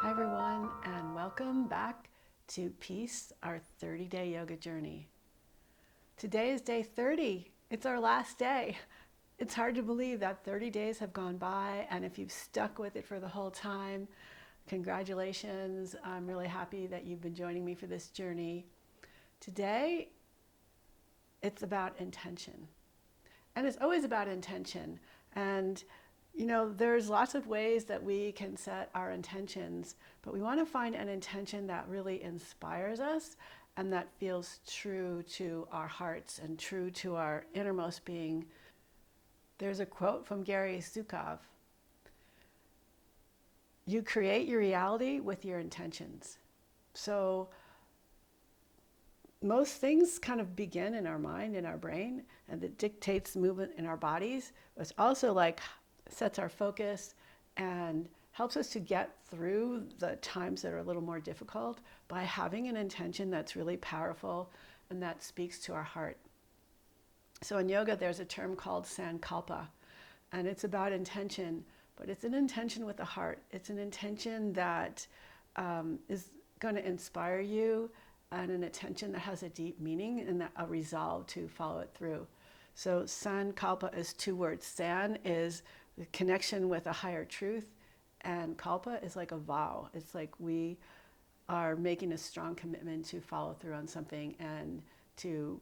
Hi everyone, and welcome back to Peace, our 30-day yoga journey. Today is day 30. It's our last day. It's hard to believe that 30 days have gone by, and if you've stuck with it for the whole time, congratulations. I'm really happy that you've been joining me for this journey. Today, it's about intention. And it's always about intention. And there's lots of ways that we can set our intentions, but we want to find an intention that really inspires us and that feels true to our hearts and true to our innermost being. There's a quote from Gary Sukov. You create your reality with your intentions. So most things kind of begin in our mind, in our brain, and it dictates movement in our bodies. It's also like sets our focus and helps us to get through the times that are a little more difficult by having an intention that's really powerful and that speaks to our heart. So in yoga, there's a term called sankalpa, and it's about intention, but it's an intention with the heart. It's an intention that is going to inspire you, and an intention that has a deep meaning and a resolve to follow it through. So sankalpa is two words. San is the connection with a higher truth, and kalpa is like a vow. It's like we are making a strong commitment to follow through on something and to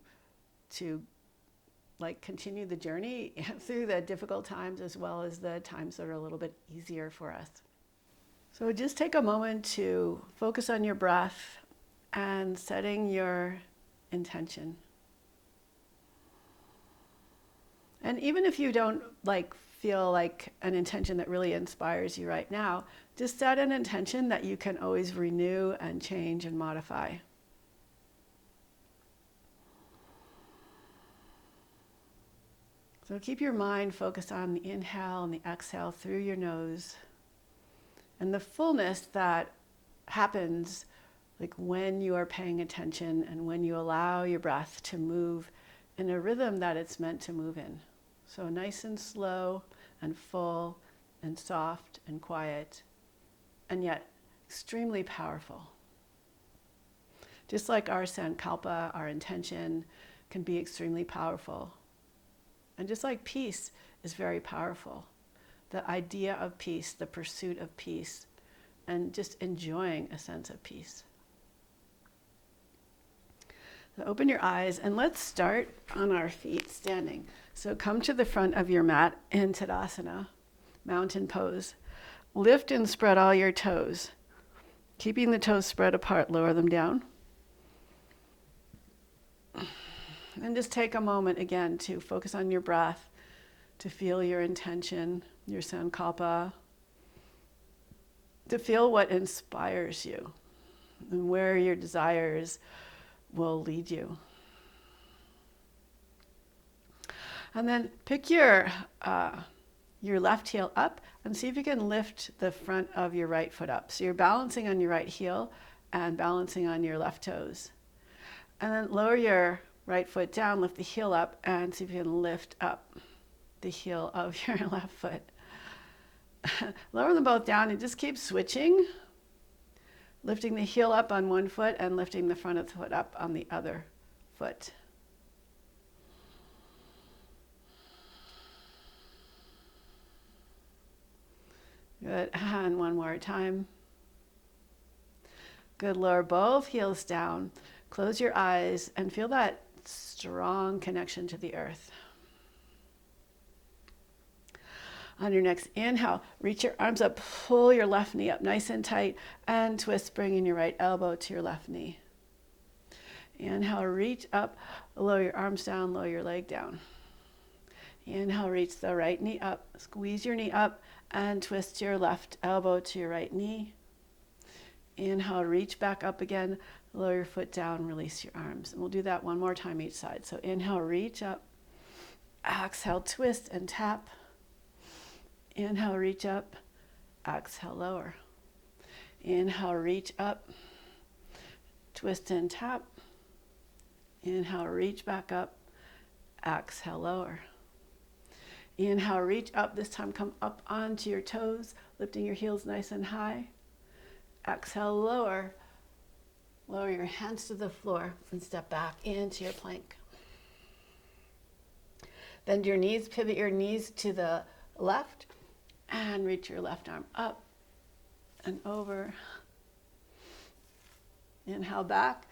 like continue the journey through the difficult times as well as the times that are a little bit easier for us. So just take a moment to focus on your breath and setting your intention. And even if you don't feel like an intention that really inspires you right now, just set an intention that you can always renew and change and modify. So keep your mind focused on the inhale and the exhale through your nose and the fullness that happens when you are paying attention and when you allow your breath to move in a rhythm that it's meant to move in. So nice and slow and full and soft and quiet, and yet extremely powerful. Just like our sankalpa, our intention can be extremely powerful. And just like peace is very powerful, the idea of peace, the pursuit of peace, and just enjoying a sense of peace. So open your eyes and let's start on our feet standing. So come to the front of your mat in Tadasana, mountain pose. Lift and spread all your toes. Keeping the toes spread apart, lower them down. And just take a moment again to focus on your breath, to feel your intention, your sankalpa, to feel what inspires you and where your desires will lead you. And then pick your left heel up and see if you can lift the front of your right foot up. So you're balancing on your right heel and balancing on your left toes. And then lower your right foot down, lift the heel up, and see if you can lift up the heel of your left foot. Lower them both down and just keep switching. Lifting the heel up on one foot and lifting the front of the foot up on the other foot. Good, and one more time. Good, lower both heels down. Close your eyes and feel that strong connection to the earth. On your next inhale, reach your arms up, pull your left knee up nice and tight, and twist, bringing your right elbow to your left knee. Inhale, reach up, lower your arms down, lower your leg down. Inhale, reach the right knee up, squeeze your knee up, and twist your left elbow to your right knee. Inhale, reach back up again, lower your foot down, release your arms. And we'll do that one more time each side. So inhale, reach up, exhale, twist and tap. Inhale, reach up, exhale, lower. Inhale, reach up, twist and tap. Inhale, reach back up, exhale, lower. Inhale, reach up. This time come up onto your toes, lifting your heels nice and high. Exhale, lower. Lower your hands to the floor and step back into your plank. Bend your knees, pivot your knees to the left, and reach your left arm up and over. Inhale back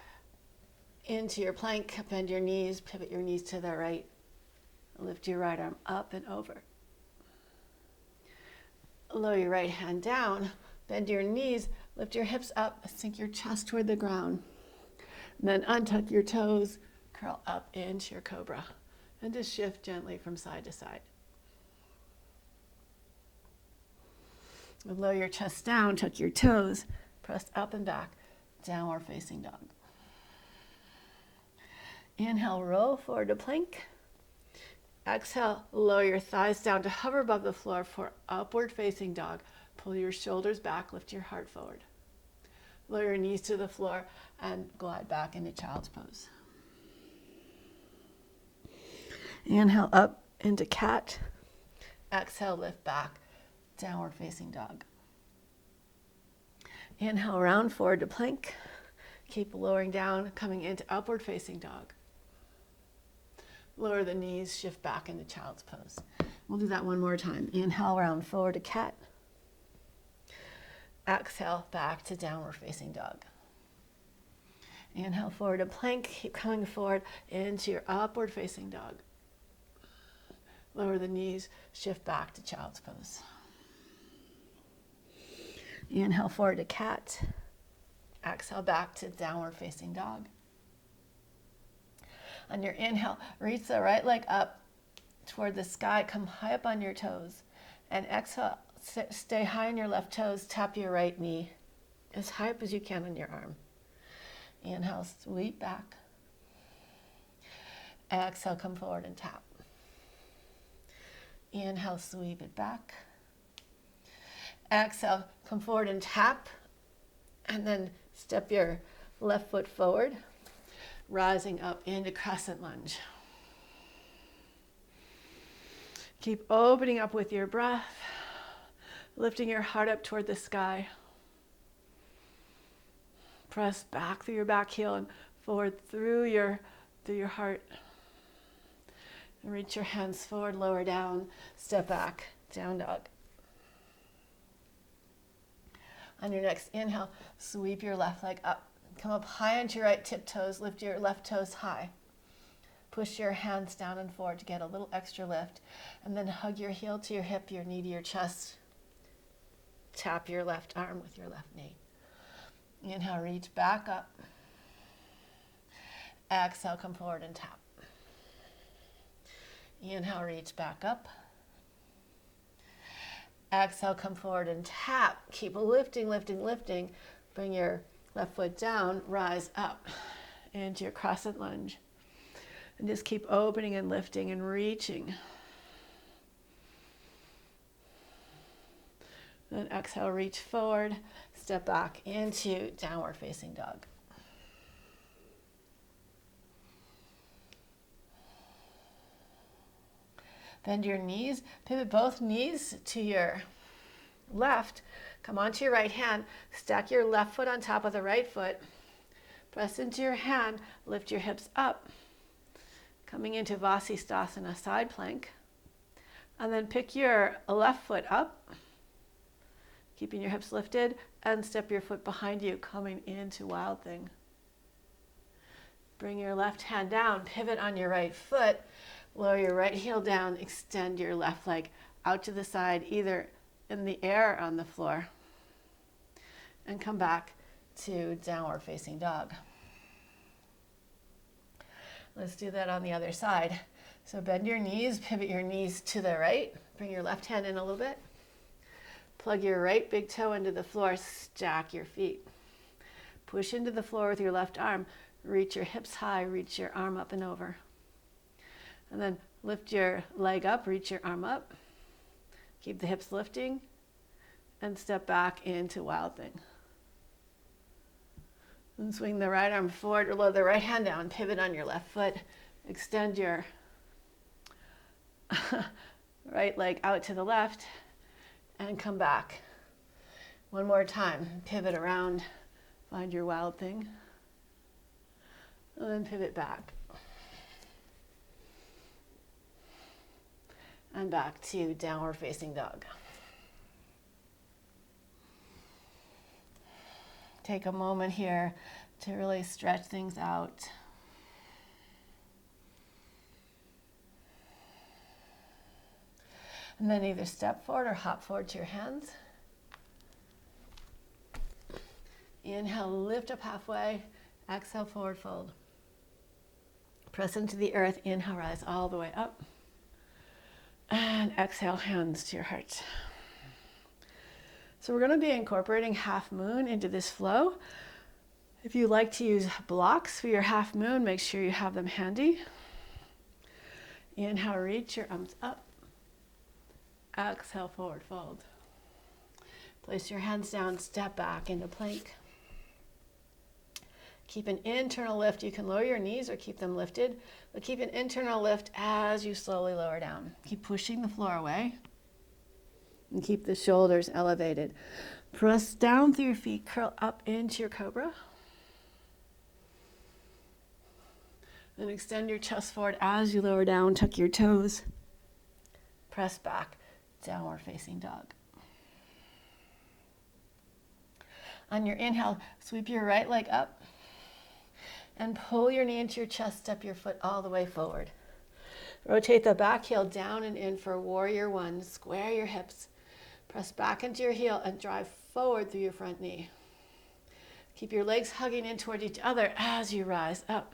into your plank, bend your knees, pivot your knees to the right. Lift your right arm up and over. Lower your right hand down, bend your knees, lift your hips up, sink your chest toward the ground. And then untuck your toes, curl up into your cobra, and just shift gently from side to side. Lower your chest down, tuck your toes, press up and back, downward facing dog. Inhale, roll forward to plank. Exhale, lower your thighs down to hover above the floor for upward facing dog. Pull your shoulders back, lift your heart forward. Lower your knees to the floor and glide back into child's pose. Inhale up into cat. Exhale, lift back, downward facing dog. Inhale, round forward to plank. Keep lowering down, coming into upward facing dog. Lower the knees, shift back into child's pose. We'll do that one more time. Inhale, round forward to cat. Exhale, back to downward facing dog. Inhale, forward to plank. Keep coming forward into your upward facing dog. Lower the knees, shift back to child's pose. Inhale, forward to cat. Exhale, back to downward facing dog. On your inhale, reach the right leg up toward the sky. Come high up on your toes. And exhale, stay high on your left toes. Tap your right knee as high up as you can on your arm. Inhale, sweep back. Exhale, come forward and tap. Inhale, sweep it back. Exhale, come forward and tap. And then step your left foot forward, rising up into crescent lunge. Keep opening up with your breath, lifting your heart up toward the sky. Press back through your back heel and forward through your heart. And reach your hands forward, lower down, step back, down dog. On your next inhale, sweep your left leg up. Come up high onto your right tiptoes, lift your left toes high. Push your hands down and forward to get a little extra lift. And then hug your heel to your hip, your knee to your chest. Tap your left arm with your left knee. Inhale, reach back up. Exhale, come forward and tap. Inhale, reach back up. Exhale, come forward and tap. Keep lifting, lifting, lifting. Bring your left foot down, rise up into your crescent lunge. And just keep opening and lifting and reaching. Then exhale, reach forward, step back into downward facing dog. Bend your knees, pivot both knees to your left. Come onto your right hand, stack your left foot on top of the right foot. Press into your hand, lift your hips up. Coming into Vasisthasana, side plank. And then pick your left foot up, keeping your hips lifted, and step your foot behind you, coming into Wild Thing. Bring your left hand down, pivot on your right foot, lower your right heel down, extend your left leg out to the side, either in the air or on the floor. And come back to downward facing dog. Let's do that on the other side. So bend your knees, pivot your knees to the right. Bring your left hand in a little bit. Plug your right big toe into the floor, stack your feet. Push into the floor with your left arm. Reach your hips high, reach your arm up and over. And then lift your leg up, reach your arm up. Keep the hips lifting and step back into Wild Thing. And swing the right arm forward or lower the right hand down, pivot on your left foot. Extend your right leg out to the left and come back One more time. Pivot around. Find your wild thing. And then pivot back. And back to downward facing dog. Take a moment here to really stretch things out. And then either step forward or hop forward to your hands. Inhale, lift up halfway. Exhale, forward fold. Press into the earth. Inhale, rise all the way up. And exhale, hands to your heart. So we're going to be incorporating half moon into this flow. If you like to use blocks for your half moon, make sure you have them handy. Inhale, reach your arms up. Exhale, forward fold. Place your hands down, step back into plank. Keep an internal lift. You can lower your knees or keep them lifted, but keep an internal lift as you slowly lower down. Keep pushing the floor away and keep the shoulders elevated. Press down through your feet, curl up into your cobra. Then extend your chest forward as you lower down, tuck your toes. Press back, downward facing dog. On your inhale, sweep your right leg up and pull your knee into your chest, step your foot all the way forward. Rotate the back heel down and in for warrior one. Square your hips. Press back into your heel and drive forward through your front knee. Keep your legs hugging in toward each other as you rise up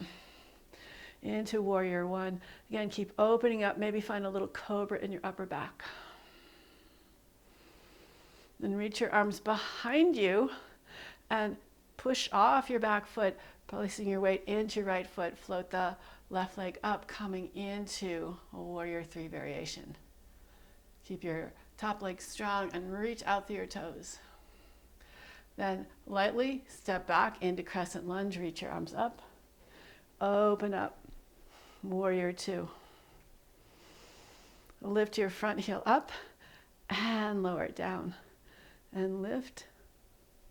into warrior one. Again, keep opening up. Maybe find a little cobra in your upper back. Then reach your arms behind you and push off your back foot, placing your weight into your right foot. Float the left leg up, coming into a warrior three variation. Keep your top leg strong and reach out through your toes. Then lightly step back into crescent lunge, reach your arms up, open up, warrior two. Lift your front heel up and lower it down. And lift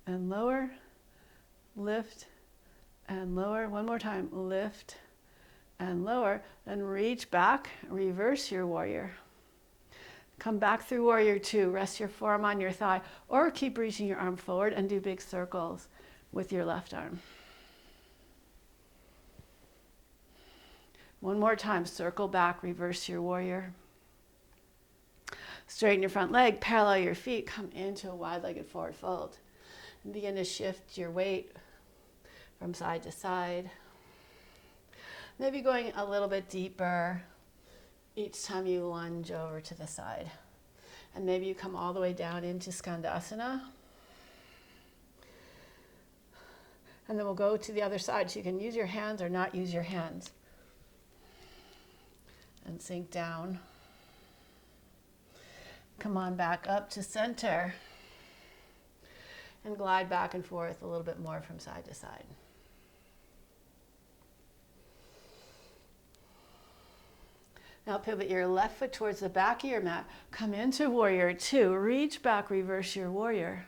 and lower, lift and lower. One more time, lift and lower. Then reach back, reverse your warrior. Come back through warrior two. Rest your forearm on your thigh or keep reaching your arm forward and do big circles with your left arm. One more time, circle back, reverse your warrior. Straighten your front leg, parallel your feet, come into a wide-legged forward fold. And begin to shift your weight from side to side. Maybe going a little bit deeper each time you lunge over to the side. And maybe you come all the way down into Skandasana. And then we'll go to the other side. So you can use your hands or not use your hands. And sink down. Come on back up to center. And glide back and forth a little bit more from side to side. Now pivot your left foot towards the back of your mat. Come into warrior two. Reach back, reverse your warrior.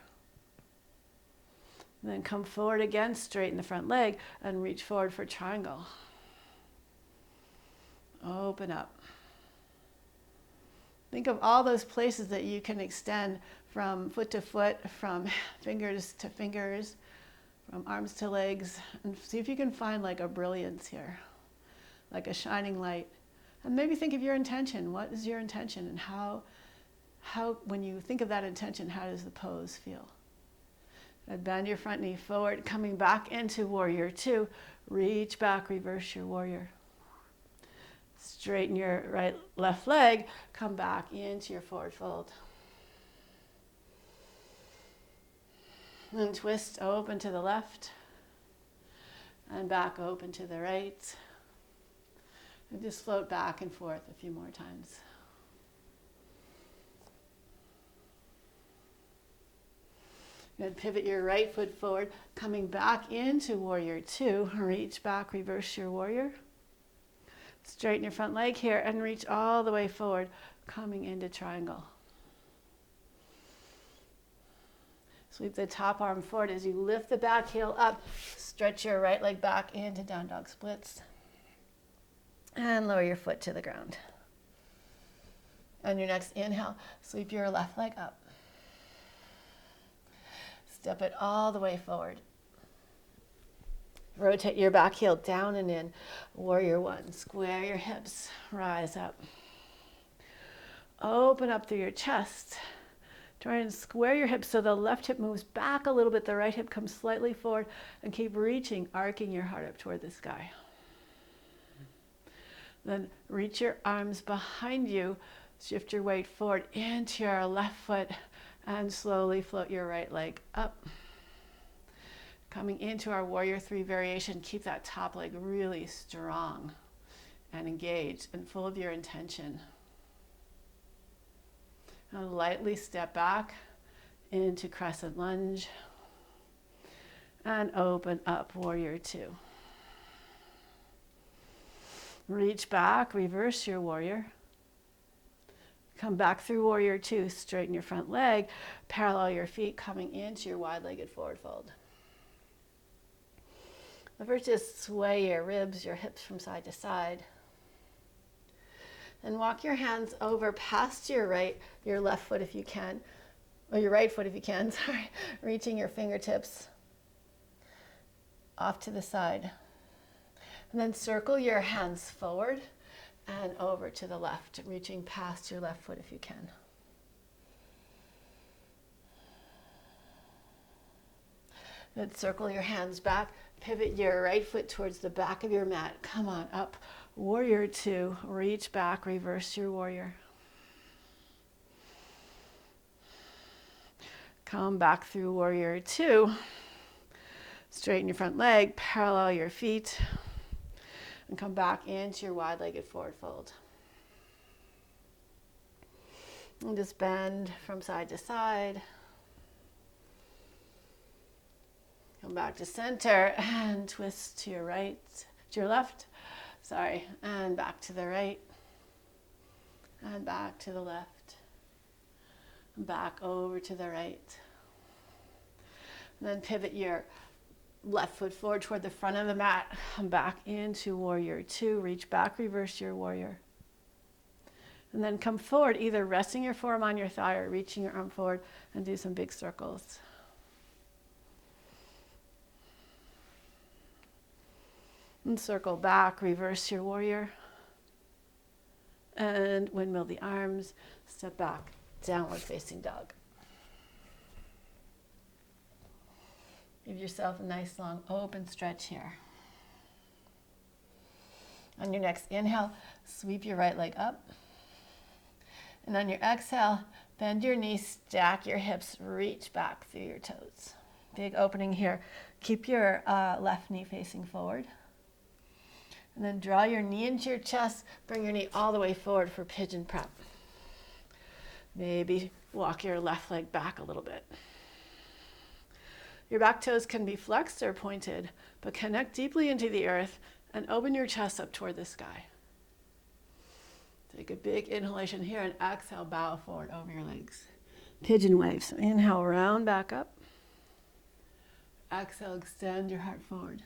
And then come forward again, straighten the front leg, and reach forward for triangle. Open up. Think of all those places that you can extend from foot to foot, from fingers to fingers, from arms to legs, and see if you can find like a brilliance here, like a shining light. And maybe think of your intention. What is your intention? And how when you think of that intention, how does the pose feel? And bend your front knee forward, coming back into warrior two. Reach back, reverse your warrior. Straighten your left leg, come back into your forward fold. And twist open to the left and back open to the right. And just float back and forth a few more times. Good. Pivot your right foot forward, coming back into warrior two. Reach back, reverse your warrior. Straighten your front leg here and reach all the way forward, coming into triangle. Sweep the top arm forward as you lift the back heel up. Stretch your right leg back into down dog splits. And lower your foot to the ground. On your next inhale, sweep your left leg up. Step it all the way forward. Rotate your back heel down and in. Warrior one. Square your hips. Rise up. Open up through your chest. Try and square your hips so the left hip moves back a little bit. The right hip comes slightly forward. And keep reaching, arcing your heart up toward the sky. Then reach your arms behind you. Shift your weight forward into your left foot. And slowly float your right leg up. Coming into our warrior three variation, keep that top leg really strong and engaged and full of your intention. Now lightly step back into crescent lunge and open up warrior two. Reach back, reverse your warrior. Come back through warrior two, straighten your front leg, parallel your feet, coming into your wide-legged forward fold. First, just sway your ribs, your hips from side to side. Then walk your hands over past your left foot if you can, or your right foot if you can, sorry. Reaching your fingertips off to the side. And then circle your hands forward and over to the left, reaching past your left foot if you can. Then circle your hands back. Pivot your right foot towards the back of your mat. Come on up. Warrior two. Reach back. Reverse your warrior. Come back through warrior two. Straighten your front leg. Parallel your feet. And come back into your wide-legged forward fold. And just bend from side to side. Come back to center and twist to your right, to your left, and back to the right, and back to the left, and back over to the right. And then pivot your left foot forward toward the front of the mat, come back into warrior two, reach back, reverse your warrior. And then come forward, either resting your forearm on your thigh or reaching your arm forward and do some big circles. And circle back, reverse your warrior. And windmill the arms, step back, downward facing dog. Give yourself a nice long open stretch here. On your next inhale, sweep your right leg up. And on your exhale, bend your knees, stack your hips, reach back through your toes. Big opening here. Keep your left knee facing forward. And then draw your knee into your chest, bring your knee all the way forward for pigeon prep. Maybe walk your left leg back a little bit. Your back toes can be flexed or pointed, but connect deeply into the earth and open your chest up toward the sky. Take a big inhalation here and exhale, bow forward over your legs. Pigeon waves. So inhale, round back up. Exhale, extend your heart forward.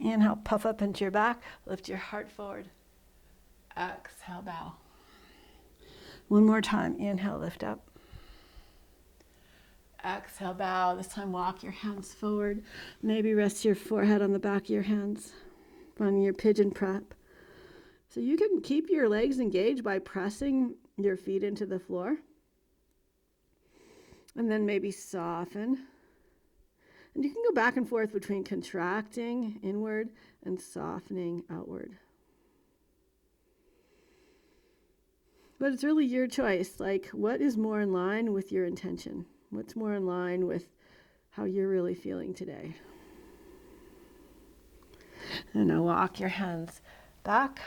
Inhale, puff up into your back, lift your heart forward. Exhale, bow. One more time. Inhale, lift up. Exhale, bow. This time walk your hands forward. Maybe rest your forehead on the back of your hands. On your pigeon prep. So you can keep your legs engaged by pressing your feet into the floor. And then maybe soften. And you can go back and forth between contracting inward and softening outward. But it's really your choice. Like, what is more in line with your intention? What's more in line with how you're really feeling today? And now walk your hands back.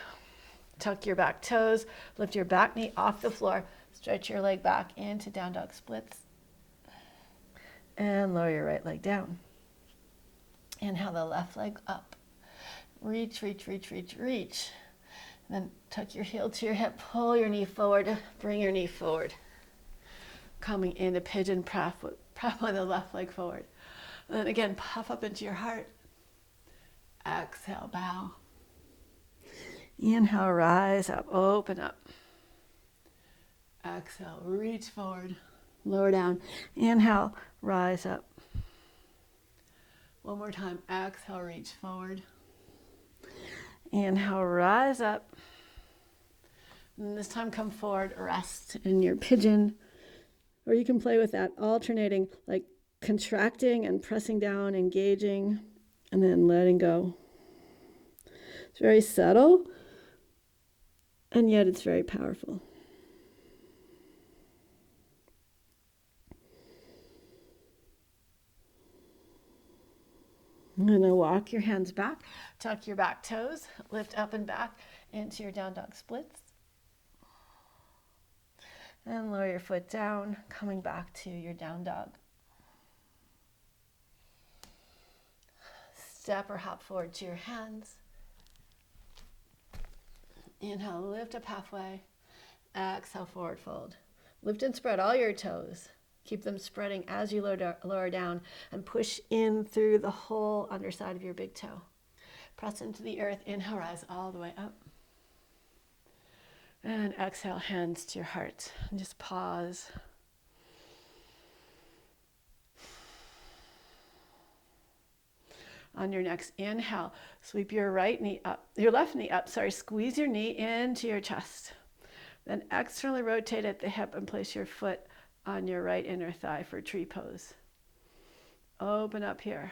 Tuck your back toes. Lift your back knee off the floor. Stretch your leg back into down dog splits. And lower your right leg down. Inhale the left leg up. Reach, reach, reach, reach, reach. And then tuck your heel to your hip. Pull your knee forward. Bring your knee forward. Coming into pigeon prep Traveling the left leg forward. And then again, puff up into your heart. Exhale, bow. Inhale, rise up, open up. Exhale, reach forward, lower down. Inhale, rise up. One more time, exhale, reach forward. Inhale, rise up. And this time come forward, rest in your pigeon. Or you can play with that, alternating, like contracting and pressing down, engaging, and then letting go. It's very subtle, and yet it's very powerful. I'm going to walk your hands back, tuck your back toes, lift up and back into your down dog splits. And lower your foot down, coming back to your down dog. Step or hop forward to your hands. Inhale, lift up halfway. Exhale, forward fold. Lift and spread all your toes. Keep them spreading as you lower down and push in through the whole underside of your big toe. Press into the earth. Inhale, rise all the way up. And exhale, hands to your heart. And just pause. On your next inhale, sweep your right knee up, your left knee up, squeeze your knee into your chest. Then externally rotate at the hip and place your foot on your right inner thigh for tree pose. Open up here.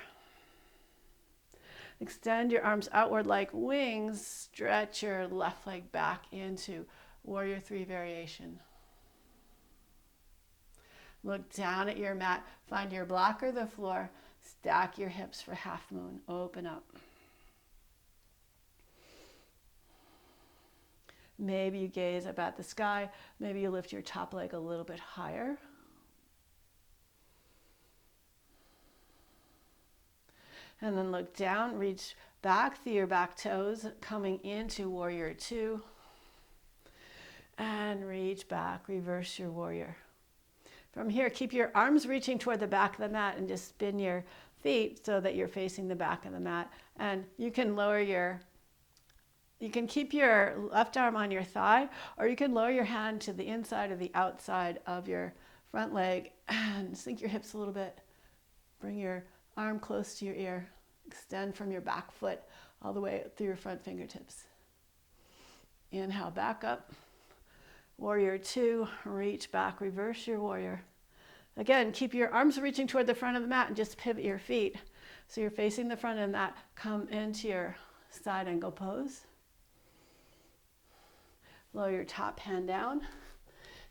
Extend your arms outward like wings. Stretch your left leg back into Warrior 3 variation. Look down at your mat. Find your block or the floor. Stack your hips for half moon. Open up. Maybe you gaze up at the sky. Maybe you lift your top leg a little bit higher. And then look down, reach back through your back toes, coming into Warrior 2. And reach back, reverse your warrior. From here, keep your arms reaching toward the back of the mat and just spin your feet so that you're facing the back of the mat. And you can keep your left arm on your thigh, or you can lower your hand to the inside or the outside of your front leg and sink your hips a little bit. Bring your arm close to your ear. Extend from your back foot all the way through your front fingertips. Inhale, back up. Warrior 2, reach back, reverse your warrior. Again, keep your arms reaching toward the front of the mat and just pivot your feet. So you're facing the front of the mat. Come into your side angle pose. Lower your top hand down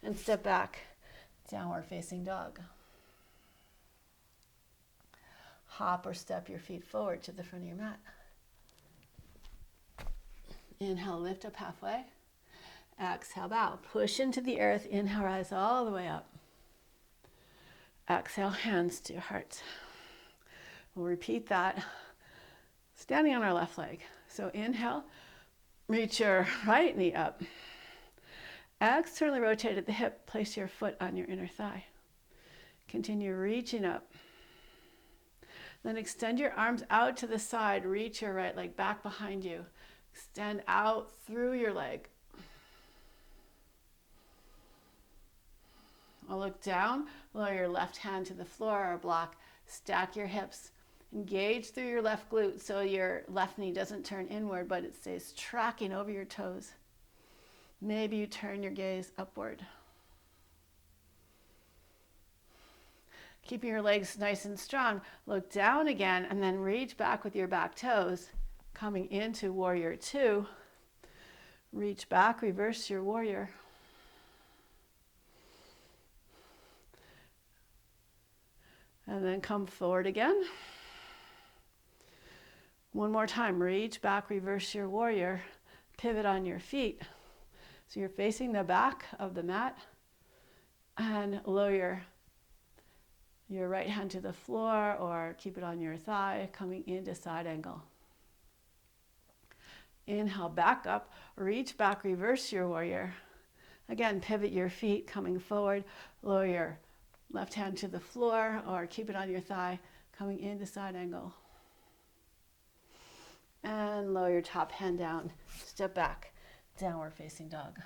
and step back, downward facing dog. Hop or step your feet forward to the front of your mat. Inhale, lift up halfway. Exhale, bow. Push into the earth. Inhale, rise all the way up. Exhale, hands to your heart. We'll repeat that standing on our left leg. So inhale, reach your right knee up. Externally rotate at the hip. Place your foot on your inner thigh. Continue reaching up. Then extend your arms out to the side. Reach your right leg back behind you. Extend out through your leg. I'll look down, lower your left hand to the floor or block, stack your hips, engage through your left glute so your left knee doesn't turn inward, but it stays tracking over your toes. Maybe you turn your gaze upward. Keeping your legs nice and strong, look down again and then reach back with your back toes, coming into Warrior 2. Reach back, reverse your warrior. And then come forward again. One more time, reach back, reverse your warrior. Pivot on your feet. So you're facing the back of the mat and lower your right hand to the floor or keep it on your thigh, coming into side angle. Inhale, back up, reach back, reverse your warrior. Again, pivot your feet, coming forward, lower your Left hand to the floor or keep it on your thigh, coming into side angle. And lower your top hand down. Step back, downward facing dog.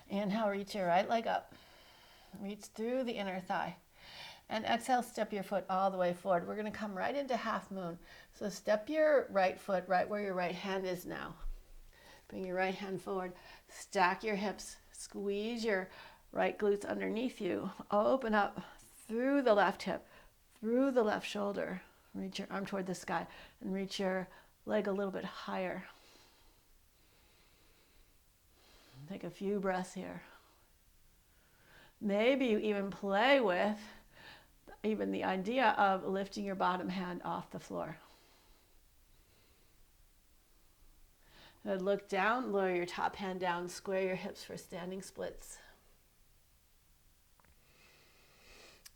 Inhale, reach your right leg up. Reach through the inner thigh. And exhale, step your foot all the way forward. We're going to come right into half moon. So step your right foot right where your right hand is now. Bring your right hand forward. Stack your hips. Squeeze your right glutes underneath you. Open up through the left hip, through the left shoulder. Reach your arm toward the sky and reach your leg a little bit higher. Take a few breaths here. Maybe you even play with even the idea of lifting your bottom hand off the floor. And look down, lower your top hand down, square your hips for standing splits.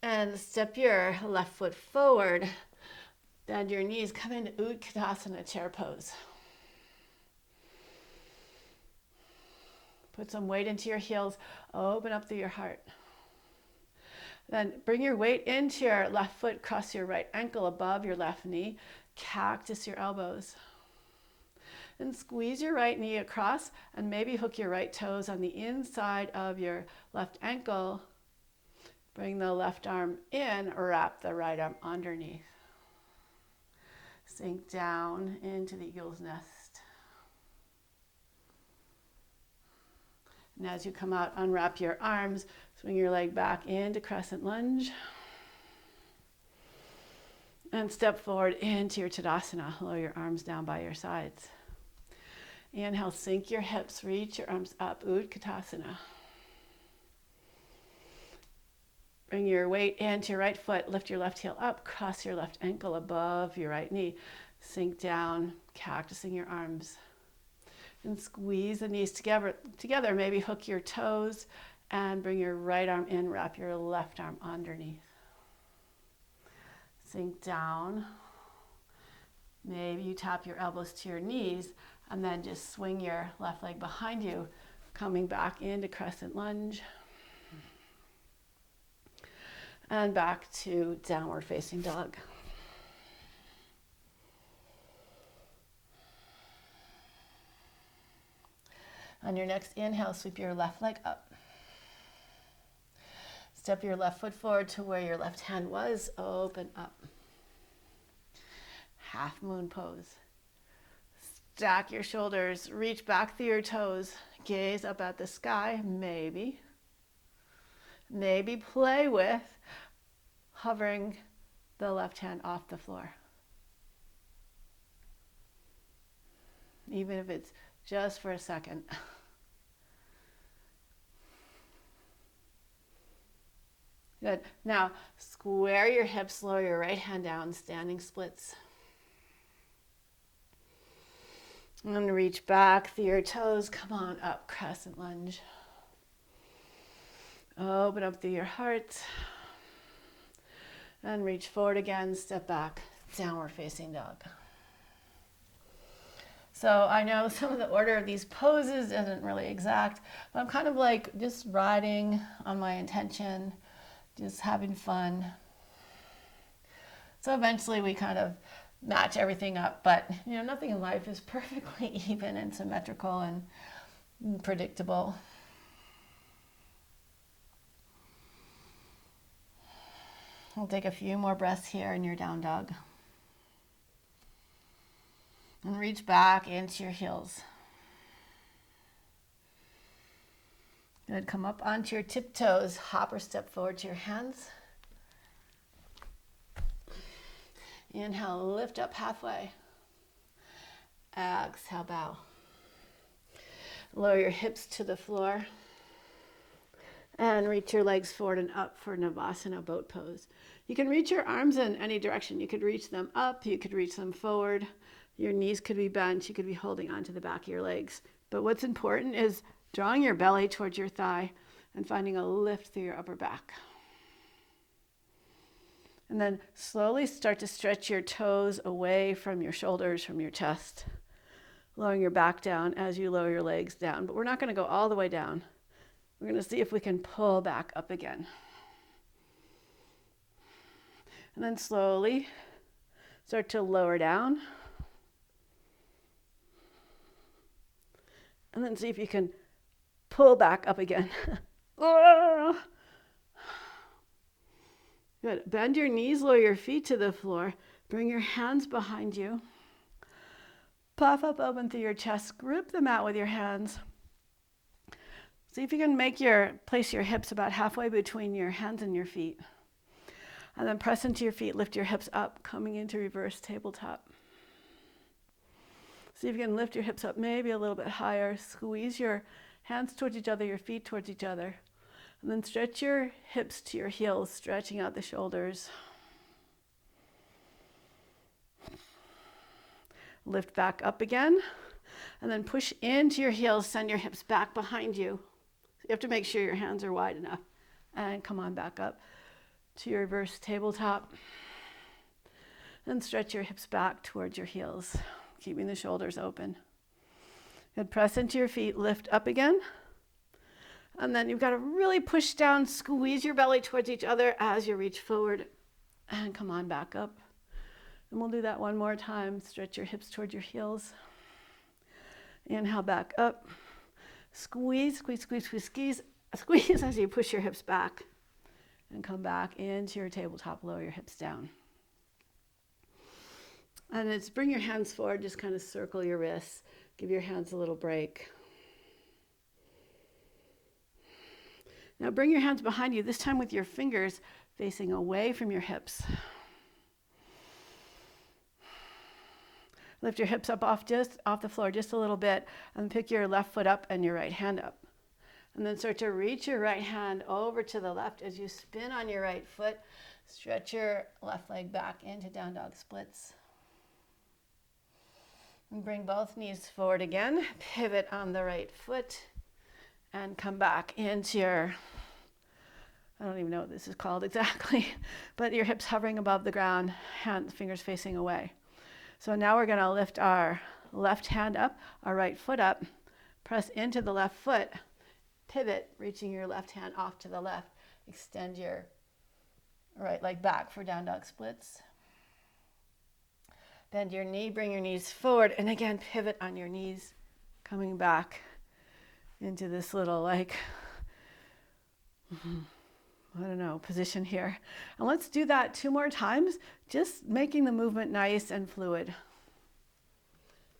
And step your left foot forward, bend your knees, come into Utkatasana, chair pose. Put some weight into your heels, open up through your heart. Then bring your weight into your left foot, cross your right ankle above your left knee, cactus your elbows. And squeeze your right knee across and maybe hook your right toes on the inside of your left ankle. Bring the left arm in, wrap the right arm underneath. Sink down into the eagle's nest. And as you come out, unwrap your arms, swing your leg back into crescent lunge. And step forward into your Tadasana. Lower your arms down by your sides. Inhale, sink your hips, reach your arms up, Utkatasana. Bring your weight into your right foot, lift your left heel up, cross your left ankle above your right knee. Sink down, cactusing your arms. And squeeze the knees together. Maybe hook your toes and bring your right arm in, wrap your left arm underneath. Sink down. Maybe you tap your elbows to your knees and then just swing your left leg behind you, coming back into crescent lunge. And back to downward facing dog. On your next inhale, sweep your left leg up. Step your left foot forward to where your left hand was. Open up. Half moon pose. Stack your shoulders. Reach back through your toes. Gaze up at the sky. Maybe play with hovering the left hand off the floor. Even if it's just for a second. Good. Now, square your hips, lower your right hand down, standing splits. And reach back through your toes. Come on up, crescent lunge. Open up through your heart. And reach forward again, step back, downward facing dog. So I know some of the order of these poses isn't really exact, but I'm kind of like just riding on my intention, just having fun. So eventually we kind of match everything up, but nothing in life is perfectly even and symmetrical and predictable. We'll take a few more breaths here in your down dog. And reach back into your heels. Good. Come up onto your tiptoes. Hop or step forward to your hands. Inhale, lift up halfway. Exhale, bow. Lower your hips to the floor. And reach your legs forward and up for Navasana boat pose. You can reach your arms in any direction. You could reach them up, you could reach them forward. Your knees could be bent, you could be holding onto the back of your legs. But what's important is drawing your belly towards your thigh and finding a lift through your upper back. And then slowly start to stretch your toes away from your shoulders, from your chest, lowering your back down as you lower your legs down. But we're not going to go all the way down. We're going to see if we can pull back up again. And then slowly start to lower down. And then see if you can pull back up again. Good. Bend your knees, lower your feet to the floor. Bring your hands behind you. Puff up, open through your chest. Grip the mat with your hands. See if you can place your hips about halfway between your hands and your feet. And then press into your feet, lift your hips up, coming into reverse tabletop. See if you can lift your hips up maybe a little bit higher. Squeeze your hands towards each other, your feet towards each other. And then stretch your hips to your heels, stretching out the shoulders. Lift back up again. And then push into your heels, send your hips back behind you. You have to make sure your hands are wide enough. And come on back up to your reverse tabletop. And stretch your hips back towards your heels, keeping the shoulders open. Good. Press into your feet, lift up again. And then you've got to really push down, squeeze your belly towards each other as you reach forward. And come on back up. And we'll do that one more time. Stretch your hips towards your heels. Inhale back up. Squeeze, squeeze, squeeze, squeeze, squeeze. Squeeze as you push your hips back. And come back into your tabletop. Lower your hips down. And it's bring your hands forward. Just kind of circle your wrists. Give your hands a little break. Now bring your hands behind you, this time with your fingers facing away from your hips. Lift your hips up off the floor just a little bit, and pick your left foot up and your right hand up. And then start to reach your right hand over to the left as you spin on your right foot. Stretch your left leg back into down dog splits. And bring both knees forward again. Pivot on the right foot. And come back into your, I don't even know what this is called exactly, but your hips hovering above the ground, fingers facing away. So now we're going to lift our left hand up, our right foot up, press into the left foot, pivot, reaching your left hand off to the left. Extend your right leg back for down dog splits. Bend your knee, bring your knees forward, and again, pivot on your knees, coming back into this little position here. And let's do that 2 more times, just making the movement nice and fluid.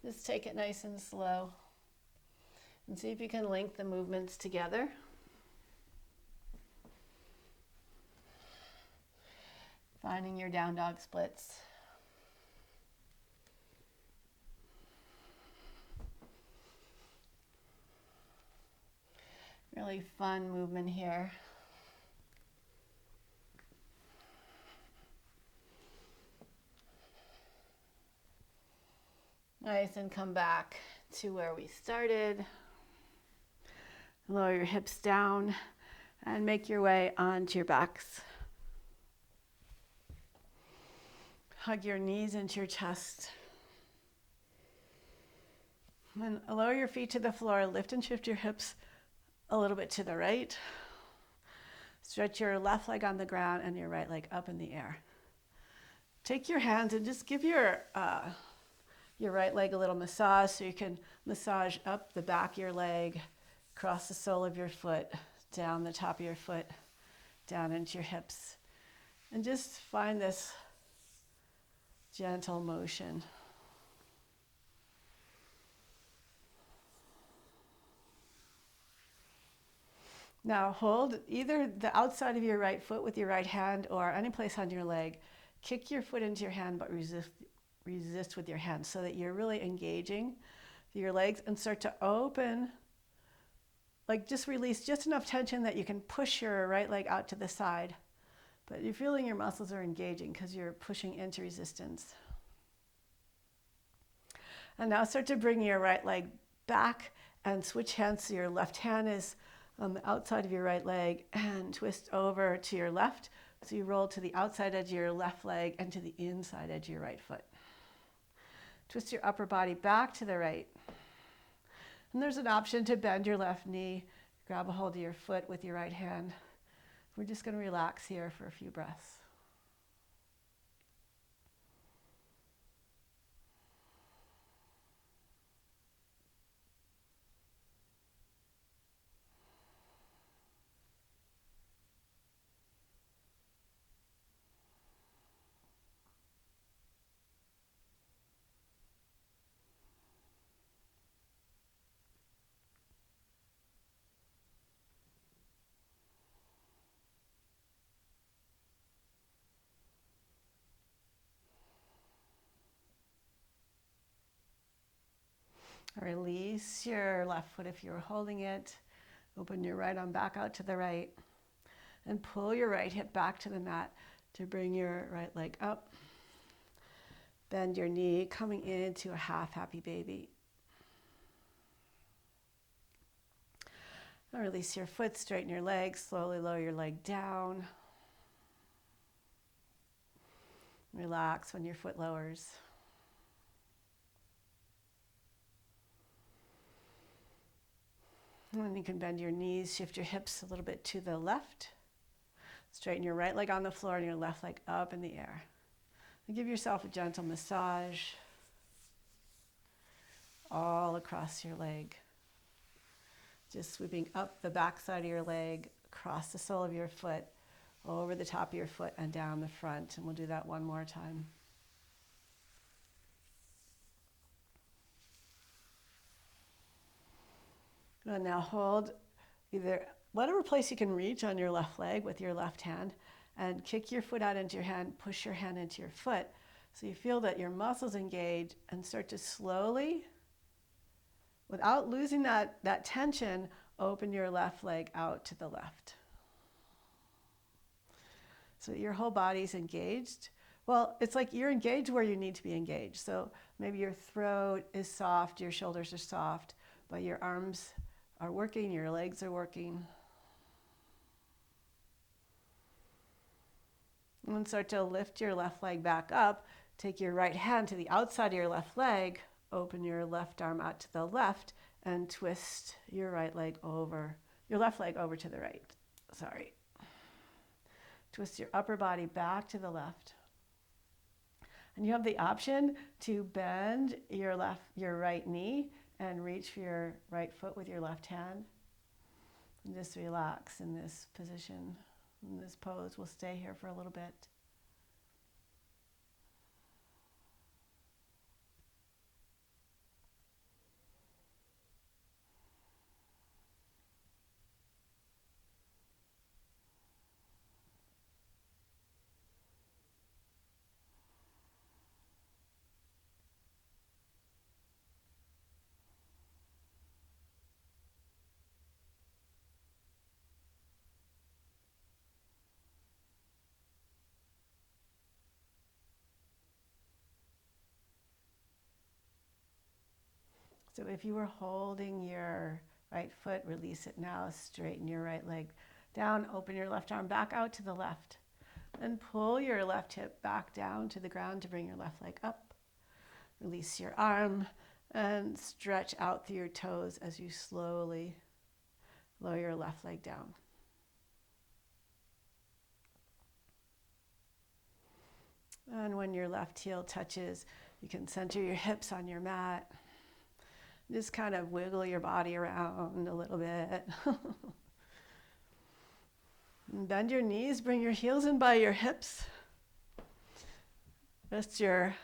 Just take it nice and slow. And see if you can link the movements together. Finding your down dog splits. Really fun movement here. Nice, and come back to where we started. Lower your hips down and make your way onto your backs. Hug your knees into your chest. And lower your feet to the floor. Lift and shift your hips a little bit to the right. Stretch your left leg on the ground and your right leg up in the air. Take your hands and just give your right leg a little massage, so you can massage up the back of your leg, across the sole of your foot, down the top of your foot, down into your hips. And just find this gentle motion. Now hold either the outside of your right foot with your right hand or any place on your leg. Kick your foot into your hand, but resist with your hands so that you're really engaging your legs, and start to open, just release just enough tension that you can push your right leg out to the side. But you're feeling your muscles are engaging because you're pushing into resistance. And now start to bring your right leg back and switch hands, so your left hand is on the outside of your right leg, and twist over to your left So you roll to the outside edge of your left leg and to the inside edge of your right foot. Twist your upper body back to the right. And there's an option to bend your left knee, grab a hold of your foot with your right hand. We're just going to relax here for a few breaths. Release your left foot if you're holding it. Open your right arm back out to the right. And pull your right hip back to the mat to bring your right leg up. Bend your knee, coming into a half happy baby. Now release your foot, straighten your leg, slowly lower your leg down. Relax when your foot lowers. And then you can bend your knees, shift your hips a little bit to the left. Straighten your right leg on the floor and your left leg up in the air. And give yourself a gentle massage all across your leg. Just sweeping up the back side of your leg, across the sole of your foot, over the top of your foot and down the front. And we'll do that one more time. And now hold either whatever place you can reach on your left leg with your left hand, and kick your foot out into your hand, push your hand into your foot. So you feel that your muscles engage and start to slowly, without losing that tension, open your left leg out to the left. So your whole body's engaged. Well, it's like you're engaged where you need to be engaged. So maybe your throat is soft, your shoulders are soft, but your arms are working, your legs are working. And then start to lift your left leg back up. Take your right hand to the outside of your left leg, open your left arm out to the left, and twist your right leg over, your left leg over to the right. Sorry. Twist your upper body back to the left. And you have the option to bend your right knee and reach for your right foot with your left hand. And just relax in this position, in this pose. We'll stay here for a little bit. So if you were holding your right foot, release it now. Straighten your right leg down. Open your left arm back out to the left. And pull your left hip back down to the ground to bring your left leg up. Release your arm and stretch out through your toes as you slowly lower your left leg down. And when your left heel touches, you can center your hips on your mat. Just kind of wiggle your body around a little bit. And bend your knees, bring your heels in by your hips. Rest your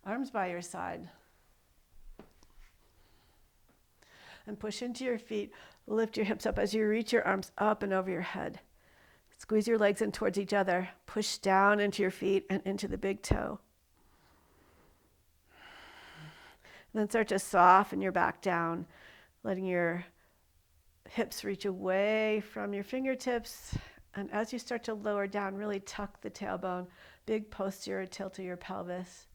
arms by your side. And push into your feet. Lift your hips up as you reach your arms up and over your head. Squeeze your legs in towards each other. Push down into your feet and into the big toe. Then start to soften your back down, letting your hips reach away from your fingertips. And as you start to lower down, really tuck the tailbone, big posterior tilt of your pelvis.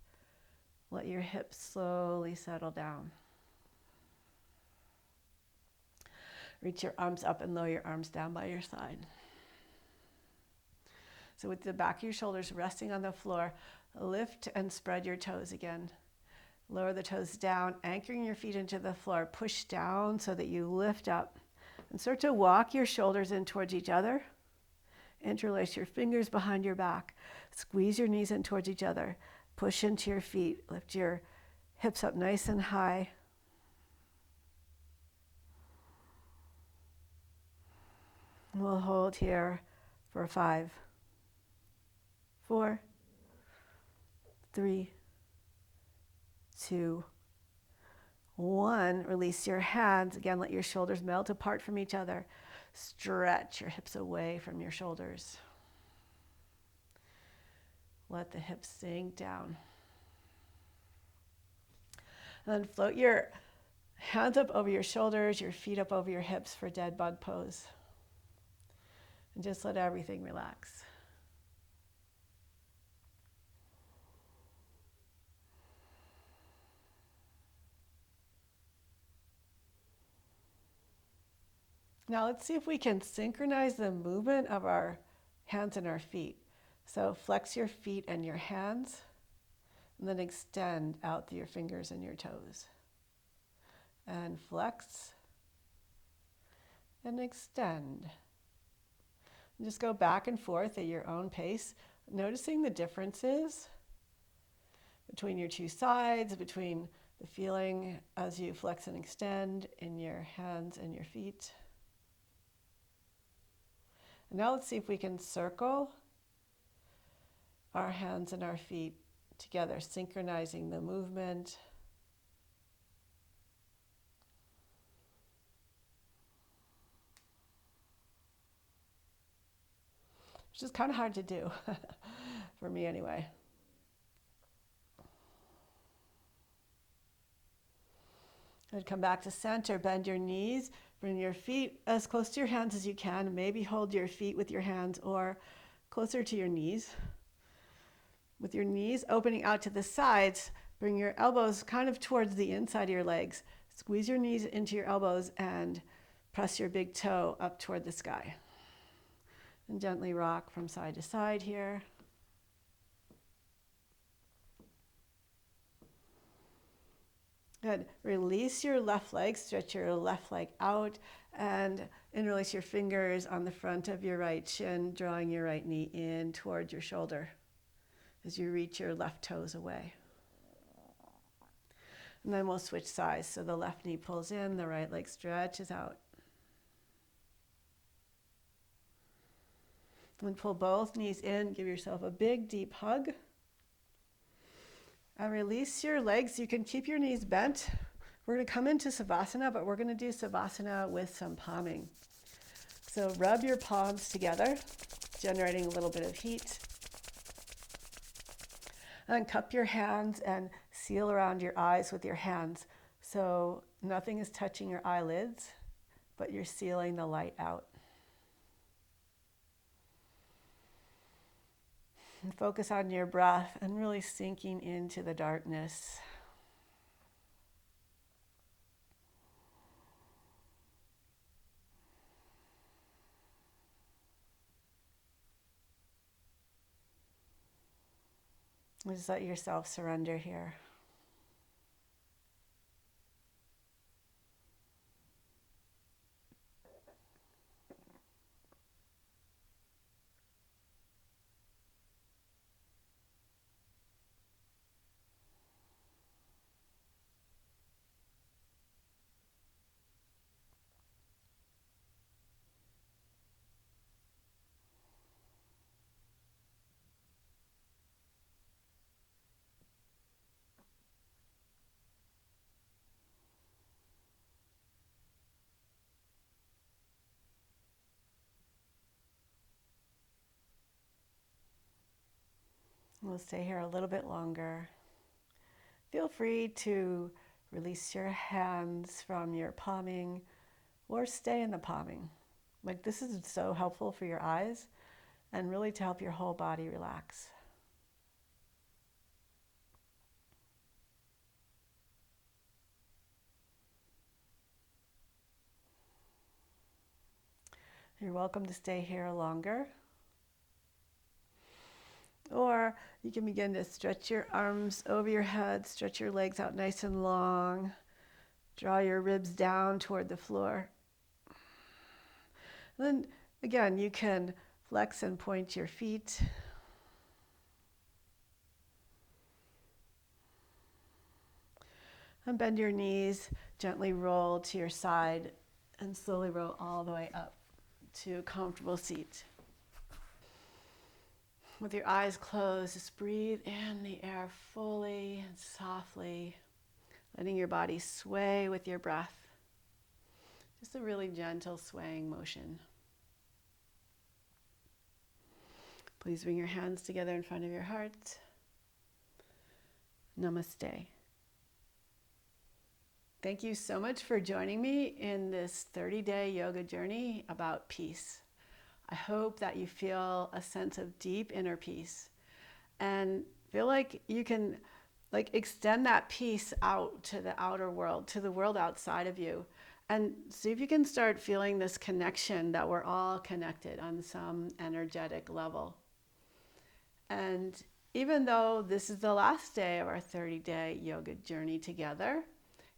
Let your hips slowly settle down. Reach your arms up and lower your arms down by your side. So with the back of your shoulders resting on the floor, lift and spread your toes again. Lower the toes down, anchoring your feet into the floor. Push down so that you lift up and start to walk your shoulders in towards each other. Interlace your fingers behind your back. Squeeze your knees in towards each other. Push into your feet. Lift your hips up nice and high. We'll hold here for 5, 4, 3, 2, 1. Release your hands. Again, let your shoulders melt apart from each other. Stretch your hips away from your shoulders. Let the hips sink down. And then float your hands up over your shoulders, your feet up over your hips for dead bug pose. And just let everything relax. Now let's see if we can synchronize the movement of our hands and our feet. So flex your feet and your hands, and then extend out through your fingers and your toes. And flex and extend. And just go back and forth at your own pace, noticing the differences between your two sides, between the feeling as you flex and extend in your hands and your feet. And now let's see if we can circle our hands and our feet together, synchronizing the movement. Which is kind of hard to do, for me anyway. And come back to center, bend your knees, bring your feet as close to your hands as you can. Maybe hold your feet with your hands or closer to your knees. With your knees opening out to the sides, bring your elbows kind of towards the inside of your legs. Squeeze your knees into your elbows and press your big toe up toward the sky. And gently rock from side to side here. Good. Release your left leg, stretch your left leg out, and interlace your fingers on the front of your right shin, drawing your right knee in towards your shoulder as you reach your left toes away. And then we'll switch sides. So the left knee pulls in, the right leg stretches out. And pull both knees in, give yourself a big, deep hug. And release your legs. You can keep your knees bent. We're going to come into Savasana, but we're going to do Savasana with some palming. So rub your palms together, generating a little bit of heat. And cup your hands and seal around your eyes with your hands. So nothing is touching your eyelids, but you're sealing the light out. And focus on your breath and really sinking into the darkness. Just let yourself surrender here. We'll stay here a little bit longer. Feel free to release your hands from your palming or stay in the palming. Like, this is so helpful for your eyes and really to help your whole body relax. You're welcome to stay here longer. Or you can begin to stretch your arms over your head, stretch your legs out nice and long, draw your ribs down toward the floor. Then again, you can flex and point your feet. And bend your knees, gently roll to your side, and slowly roll all the way up to a comfortable seat. With your eyes closed, just breathe in the air fully and softly, letting your body sway with your breath. Just a really gentle swaying motion. Please bring your hands together in front of your heart. Namaste. Thank you so much for joining me in this 30-day yoga journey about peace. I hope that you feel a sense of deep inner peace and feel like you can extend that peace out to the outer world, to the world outside of you. And see if you can start feeling this connection that we're all connected on some energetic level. And even though this is the last day of our 30-day yoga journey together,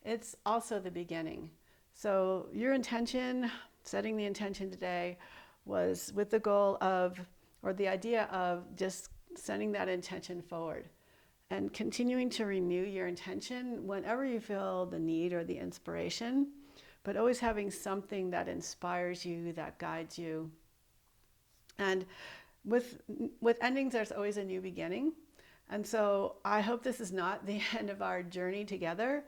it's also the beginning. So your intention, setting the intention today, was with the goal of, or the idea of just sending that intention forward and continuing to renew your intention whenever you feel the need or the inspiration, but always having something that inspires you, that guides you. And with endings, there's always a new beginning. And so I hope this is not the end of our journey together.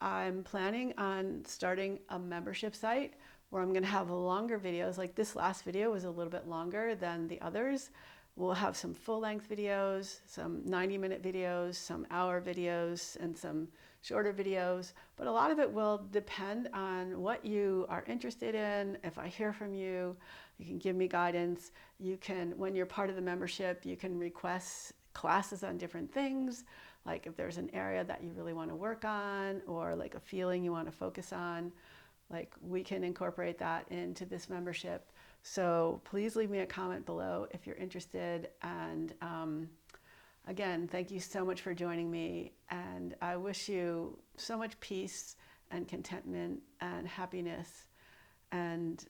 I'm planning on starting a membership site where I'm going to have longer videos. Like this last video was a little bit longer than the others. We'll have some full-length videos, some 90-minute videos, some hour videos, and some shorter videos. But a lot of it will depend on what you are interested in. If I hear from you, you can give me guidance. You can, when you're part of the membership, you can request classes on different things. Like if there's an area that you really want to work on, or like a feeling you want to focus on, like we can incorporate that into this membership. So please leave me a comment below if you're interested. And again, thank you so much for joining me. And I wish you so much peace and contentment and happiness. And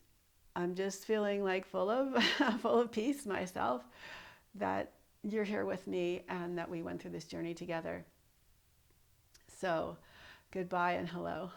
I'm just feeling like full of peace myself, that you're here with me and that we went through this journey together. So goodbye and hello.